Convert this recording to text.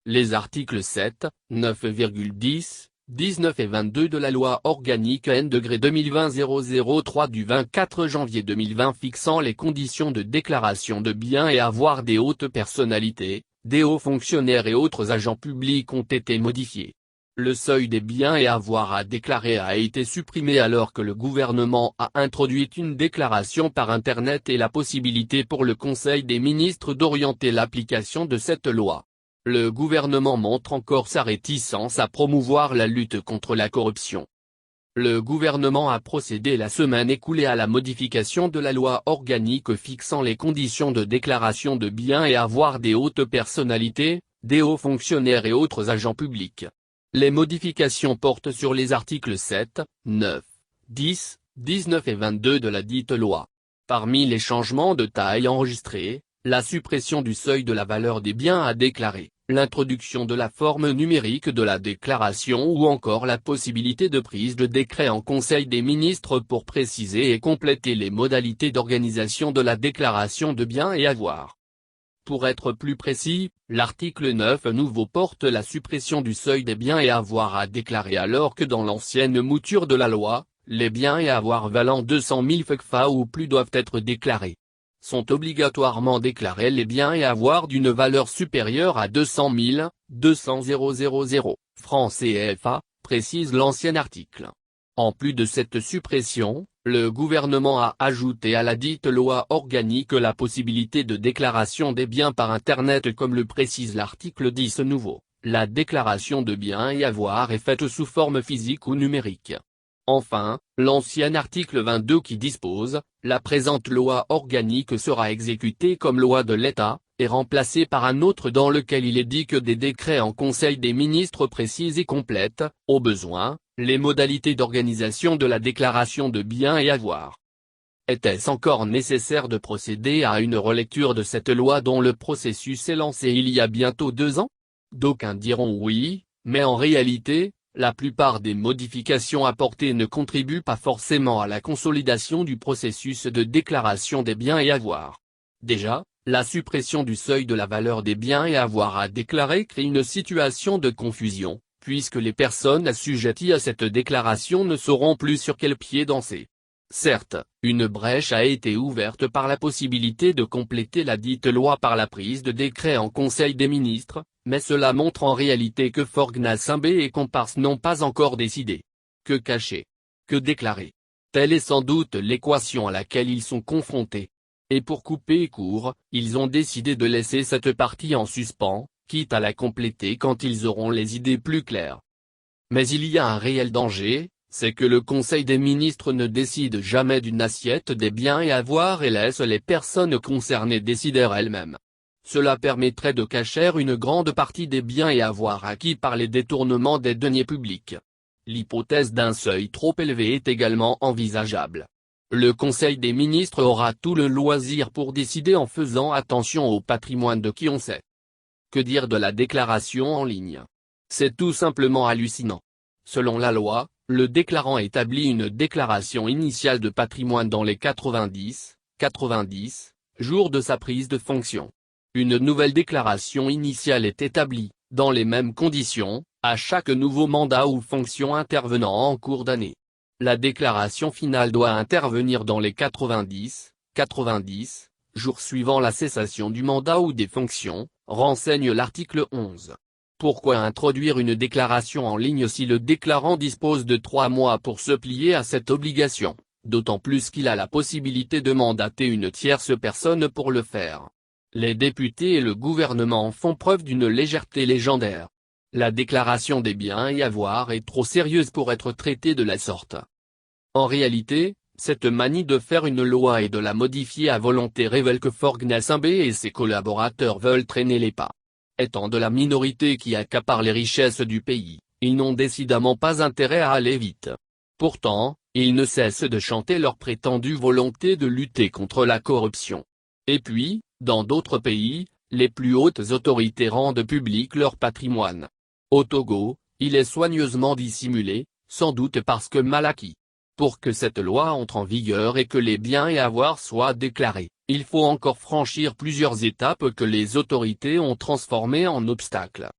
les articles 7, 9,10, 19 et 22 de la loi organique N-2020-003 du 24 janvier 2020 fixant les conditions de déclaration de biens et avoirs des hautes personnalités, des hauts fonctionnaires et autres agents publics ont été modifiés. Le seuil des biens et avoirs à déclarer a été supprimé alors que le gouvernement a introduit une déclaration par Internet et la possibilité pour le Conseil des ministres d'orienter l'application de cette loi. Le gouvernement montre encore sa réticence à promouvoir la lutte contre la corruption. Le gouvernement a procédé la semaine écoulée à la modification de la loi organique fixant les conditions de déclaration de biens et avoirs des hautes personnalités, des hauts fonctionnaires et autres agents publics. Les modifications portent sur les articles 7, 9, 10, 19 et 22 de la dite loi. Parmi les changements de taille enregistrés, la suppression du seuil de la valeur des biens à déclarer, l'introduction de la forme numérique de la déclaration ou encore la possibilité de prise de décret en Conseil des ministres pour préciser et compléter les modalités d'organisation de la déclaration de biens et avoirs. Pour être plus précis, l'article 9 nouveau porte la suppression du seuil des biens et avoirs à déclarer alors que dans l'ancienne mouture de la loi, les biens et avoirs valant 200 000 FCFA ou plus doivent être déclarés. Sont obligatoirement déclarés les biens et avoirs d'une valeur supérieure à 200 000 francs CFA, précise l'ancien article. En plus de cette suppression, le gouvernement a ajouté à la dite loi organique la possibilité de déclaration des biens par Internet comme le précise l'article 10 nouveau. La déclaration de biens et avoirs est faite sous forme physique ou numérique. Enfin, l'ancien article 22 qui dispose, la présente loi organique sera exécutée comme loi de l'État, et remplacée par un autre dans lequel il est dit que des décrets en Conseil des ministres précisent et complètent, au besoin, les modalités d'organisation de la déclaration de biens et avoirs. Était-ce encore nécessaire de procéder à une relecture de cette loi dont le processus est lancé il y a bientôt 2 ans? D'aucuns diront oui, mais en réalité, la plupart des modifications apportées ne contribuent pas forcément à la consolidation du processus de déclaration des biens et avoirs. Déjà, la suppression du seuil de la valeur des biens et avoirs à déclarer crée une situation de confusion, puisque les personnes assujetties à cette déclaration ne sauront plus sur quel pied danser. Certes, une brèche a été ouverte par la possibilité de compléter la dite loi par la prise de décret en Conseil des ministres, mais cela montre en réalité que Forgnal-Simbé et comparses n'ont pas encore décidé. Que cacher? Que déclarer? Telle est sans doute l'équation à laquelle ils sont confrontés. Et pour couper court, ils ont décidé de laisser cette partie en suspens, quitte à la compléter quand ils auront les idées plus claires. Mais il y a un réel danger, c'est que le Conseil des ministres ne décide jamais d'une assiette des biens et avoirs et laisse les personnes concernées décider elles-mêmes. Cela permettrait de cacher une grande partie des biens et avoirs acquis par les détournements des deniers publics. L'hypothèse d'un seuil trop élevé est également envisageable. Le Conseil des ministres aura tout le loisir pour décider en faisant attention au patrimoine de qui on sait. Que dire de la déclaration en ligne? C'est tout simplement hallucinant. Selon la loi, le déclarant établit une déclaration initiale de patrimoine dans les 90 jours de sa prise de fonction. Une nouvelle déclaration initiale est établie, dans les mêmes conditions, à chaque nouveau mandat ou fonction intervenant en cours d'année. La déclaration finale doit intervenir dans les 90 jours suivant la cessation du mandat ou des fonctions, renseigne l'article 11. Pourquoi introduire une déclaration en ligne si le déclarant dispose de 3 mois pour se plier à cette obligation, d'autant plus qu'il a la possibilité de mandater une tierce personne pour le faire. Les députés et le gouvernement font preuve d'une légèreté légendaire. La déclaration des biens et avoirs est trop sérieuse pour être traitée de la sorte. En réalité, cette manie de faire une loi et de la modifier à volonté révèle que Forgnal-Simbé et ses collaborateurs veulent traîner les pas. Étant de la minorité qui accapare les richesses du pays, ils n'ont décidément pas intérêt à aller vite. Pourtant, ils ne cessent de chanter leur prétendue volonté de lutter contre la corruption. Et puis, dans d'autres pays, les plus hautes autorités rendent public leur patrimoine. Au Togo, il est soigneusement dissimulé, sans doute parce que mal acquis. Pour que cette loi entre en vigueur et que les biens et avoirs soient déclarés, il faut encore franchir plusieurs étapes que les autorités ont transformées en obstacles.